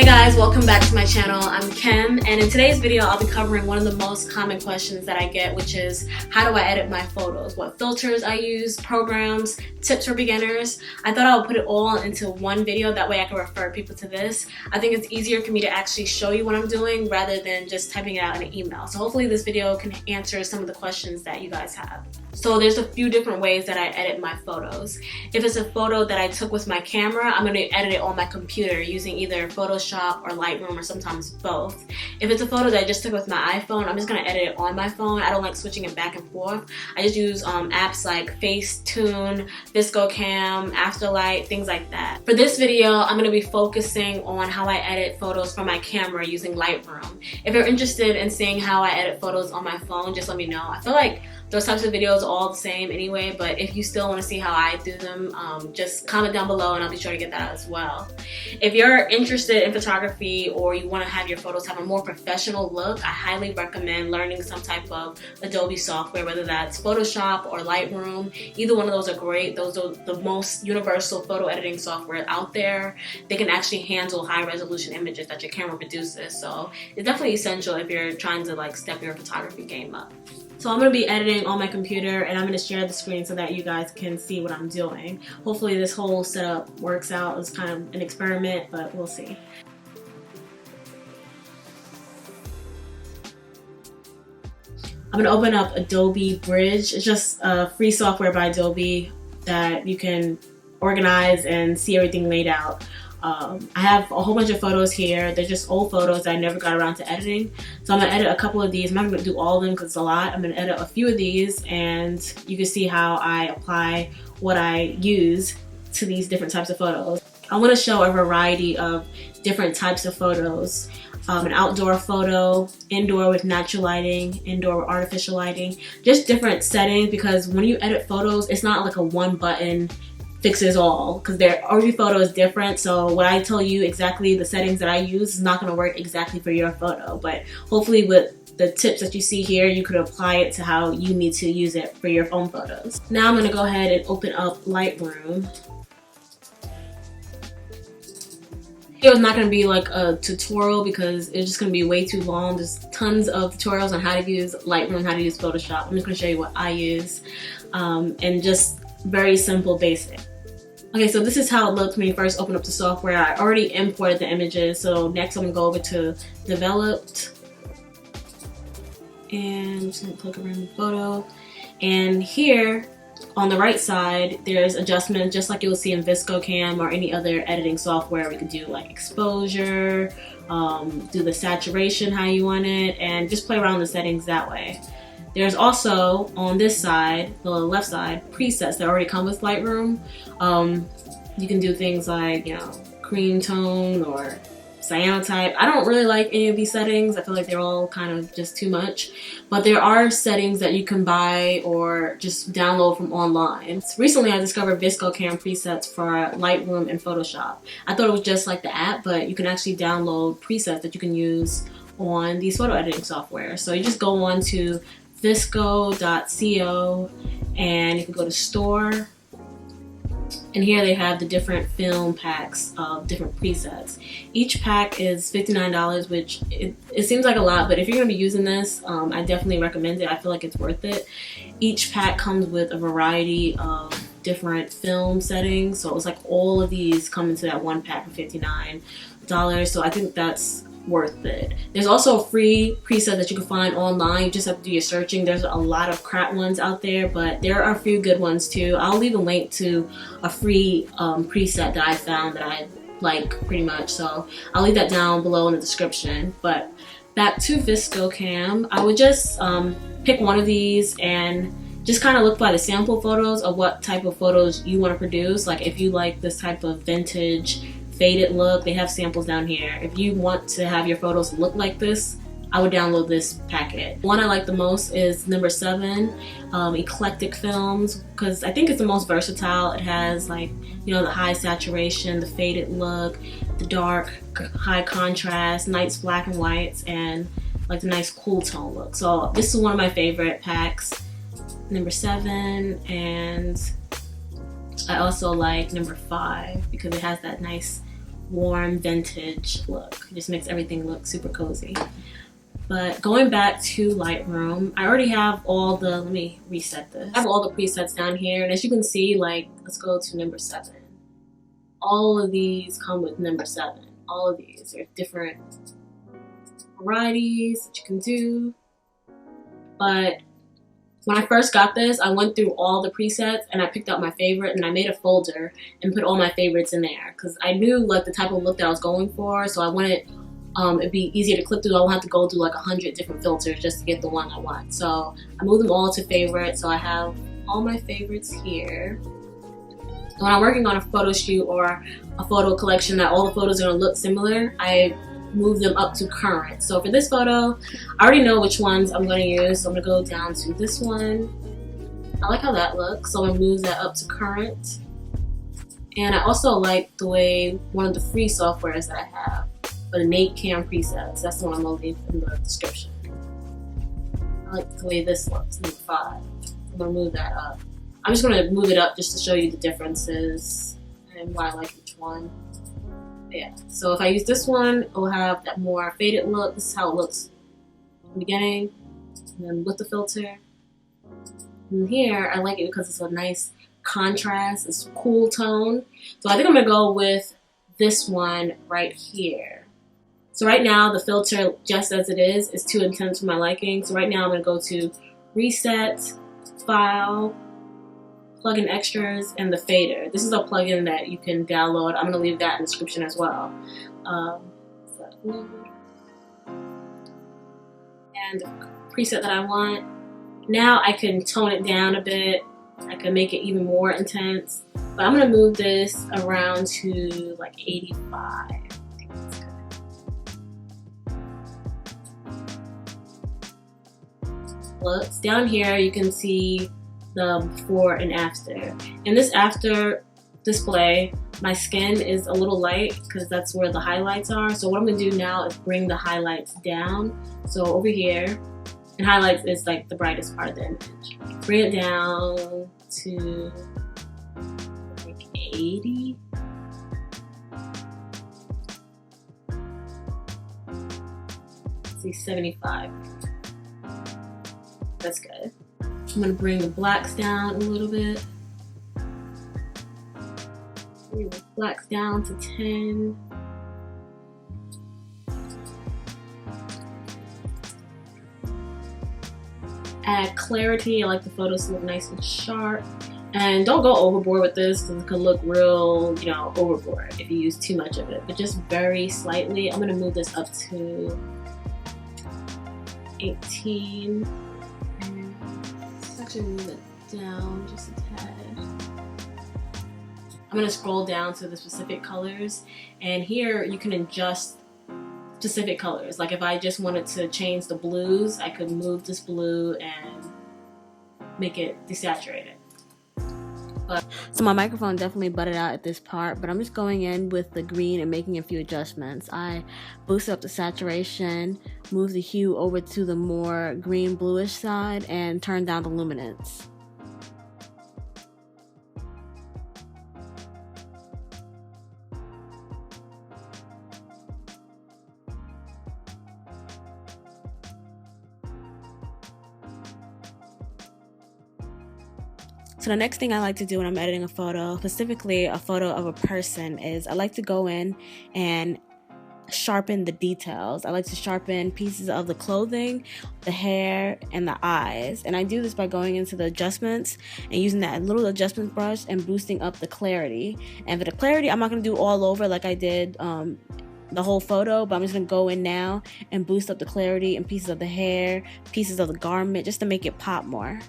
Hey guys, welcome back to my channel. I'm Kim, and in today's video I'll be covering one of the most common questions that I get, which is how do I edit my photos, what filters I use, programs, tips for beginners. I thought I would put it all into one video, that way I can refer people to this. I think it's easier for me to actually show you what I'm doing rather than just typing it out in an email. So hopefully this video can answer some of the questions that you guys have. So there's a few different ways that I edit my photos. If it's a photo that I took with my camera, I'm going to edit it on my computer using either Photoshop or Lightroom or sometimes both. If it's a photo that I just took with my iPhone, I'm just going to edit it on my phone. I don't like switching it back and forth. I just use apps like Facetune, ViscoCam, Afterlight, things like that. For this video, I'm going to be focusing on how I edit photos from my camera using Lightroom. If you're interested in seeing how I edit photos on my phone, just let me know. I feel like those types of videos are all the same anyway, but if you still want to see how I do them, just comment down below and I'll be sure to get that out as well. If you're interested in photography or you want to have your photos have a more professional look, I highly recommend learning some type of Adobe software, whether that's Photoshop or Lightroom. Either one of those are great. Those are the most universal photo editing software out there. They can actually handle high resolution images that your camera produces, so it's definitely essential if you're trying to like step your photography game up. So I'm going to be editing on my computer and I'm going to share the screen so that you guys can see what I'm doing. Hopefully this whole setup works out. It's kind of an experiment, but we'll see. I'm going to open up Adobe Bridge. It's just a free software by Adobe that you can organize and see everything laid out. I have a whole bunch of photos here. They're just old photos that I never got around to editing. So I'm going to edit a couple of these. I'm not going to do all of them because it's a lot. I'm going to edit a few of these and you can see how I apply what I use to these different types of photos. I want to show a variety of different types of photos. An outdoor photo, indoor with natural lighting, indoor with artificial lighting. Just different settings, because when you edit photos, it's not like a one button fixes all, because every photo is different. So what I tell you exactly the settings that I use is not going to work exactly for your photo, but hopefully with the tips that you see here you could apply it to how you need to use it for your own photos. Now I'm going to go ahead and open up Lightroom. It was not going to be like a tutorial because it's just going to be way too long. There's tons of tutorials on how to use Lightroom, how to use Photoshop. I'm just going to show you what I use and just very simple basic. Okay, so this is how it looked when you first open up the software. I already imported the images, so next I'm going to go over to Developed and I'm just going to click around the photo. And here on the right side there's adjustments just like you'll see in ViscoCam or any other editing software. We could do like exposure, do the saturation how you want it, and just play around the settings that way. There's also, on this side, the left side, presets that already come with Lightroom. You can do things like, you know, cream tone or cyanotype. I don't really like any of these settings. I feel like they're all kind of just too much. But there are settings that you can buy or just download from online. So recently I discovered ViscoCam presets for Lightroom and Photoshop. I thought it was just like the app, but you can actually download presets that you can use on these photo editing software. So you just go on to visco.co and you can go to store, and here they have the different film packs of different presets. Each pack is $59, which it seems like a lot, but if you're going to be using this, I definitely recommend it. I feel like it's worth it. Each pack comes with a variety of different film settings, so it's like all of these come into that one pack for $59, so I think that's worth it. There's also a free preset that you can find online. You just have to do your searching. There's a lot of crap ones out there, but there are a few good ones too. I'll leave a link to a free preset that I found that I like pretty much, so I'll leave that down below in the description. But back to ViscoCam, I would just pick one of these and just kind of look by the sample photos of what type of photos you want to produce. Like if you like this type of vintage faded look, they have samples down here. If you want to have your photos look like this, I would download this packet. The one I like the most is number 7, Eclectic Films, because I think it's the most versatile. It has like, you know, the high saturation, the faded look, the dark, high contrast, nice black and whites, and like the nice cool tone look. So this is one of my favorite packs, number 7, and I also like number 5 because it has that nice warm vintage look. It just makes everything look super cozy. But going back to Lightroom, I already have all the, let me reset this. I have all the presets down here, and as you can see, like, let's go to number 7. All of these come with number 7. All of these are different varieties that you can do. But when I first got this, I went through all the presets and I picked out my favorite, and I made a folder and put all my favorites in there because I knew like the type of look that I was going for, so I wanted it'd be easier to click through. I won't have to go through like 100 different filters just to get the one I want. So I moved them all to favorite. So I have all my favorites here. When I'm working on a photo shoot or a photo collection that all the photos are gonna look similar, I move them up to current. So for this photo, I already know which ones I'm gonna use. So I'm gonna go down to this one. I like how that looks, so I'm gonna move that up to current. And I also like the way one of the free softwares that I have, the nikon presets. That's the one I'm gonna leave in the description. I like the way this looks, number 5. I'm gonna move that up. I'm just gonna move it up just to show you the differences and why I like each one. Yeah, so if I use this one, it will have that more faded look. This is how it looks in the beginning, and then with the filter. And here, I like it because it's a nice contrast, it's a cool tone. So I think I'm gonna go with this one right here. So right now, the filter, just as it is too intense for my liking. So right now, I'm gonna go to Reset, File, Plugin Extras, and the Fader. This is a plugin that you can download. I'm gonna leave that in the description as well. And the preset that I want. Now I can tone it down a bit. I can make it even more intense. But I'm gonna move this around to like 85. Looks down here, you can see the before and after. In this after display, my skin is a little light because that's where the highlights are. So what I'm gonna do now is bring the highlights down. So over here, and highlights is like the brightest part of the image. Bring it down to like 80. Let's see, 75. That's good. I'm gonna bring the blacks down a little bit. Bring the blacks down to 10. Add clarity. I like the photos to look nice and sharp. And don't go overboard with this because it could look real, you know, overboard if you use too much of it. But just very slightly. I'm gonna move this up to 18. Actually move it down just a tad. I'm gonna scroll down to the specific colors, and here you can adjust specific colors. Like if I just wanted to change the blues, I could move this blue and make it desaturated. So my microphone definitely butted out at this part, but I'm just going in with the green and making a few adjustments. I boosted up the saturation, moved the hue over to the more green bluish side, and turned down the luminance. So the next thing I like to do when I'm editing a photo, specifically a photo of a person, is I like to go in and sharpen the details. I like to sharpen pieces of the clothing, the hair, and the eyes. And I do this by going into the adjustments and using that little adjustment brush and boosting up the clarity. And for the clarity, I'm not going to do all over like I did the whole photo, but I'm just going to go in now and boost up the clarity and pieces of the hair, pieces of the garment, just to make it pop more.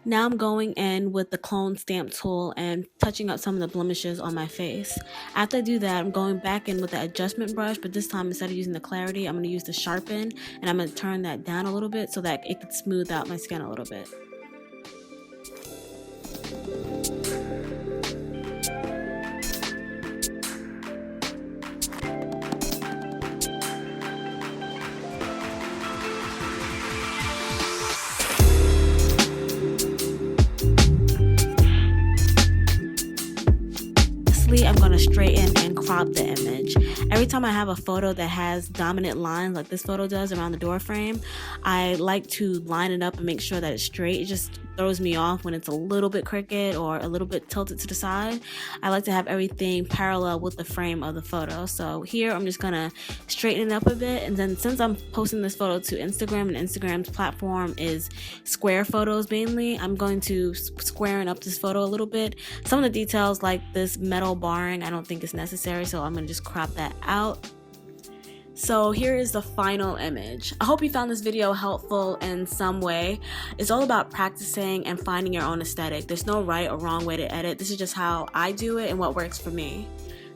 Now I'm going in with the clone stamp tool and touching up some of the blemishes on my face. After I do that, I'm going back in with the adjustment brush, but this time instead of using the clarity, I'm going to use the sharpen, and I'm going to turn that down a little bit so that it can smooth out my skin a little bit. straighten and crop the image. Every time I have a photo that has dominant lines like this photo does around the door frame, I like to line it up and make sure that it's straight. It just throws me off when it's a little bit crooked or a little bit tilted to the side. I like to have everything parallel with the frame of the photo. So here I'm just gonna straighten it up a bit, and then since I'm posting this photo to Instagram and Instagram's platform is square photos mainly, I'm going to squaring up this photo a little bit. Some of the details like this metal barring I don't think is necessary, so I'm gonna just crop that out. So here is the final image. I hope you found this video helpful in some way. It's all about practicing and finding your own aesthetic. There's no right or wrong way to edit. This is just how I do it and what works for me.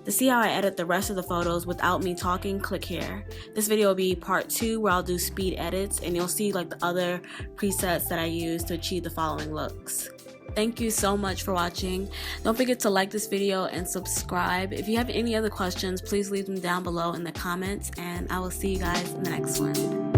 To see how I edit the rest of the photos without me talking, click here. This video will be part 2 where I'll do speed edits, and you'll see like the other presets that I use to achieve the following looks. Thank you so much for watching. Don't forget to like this video and subscribe. If you have any other questions, please leave them down below in the comments, and I will see you guys in the next one.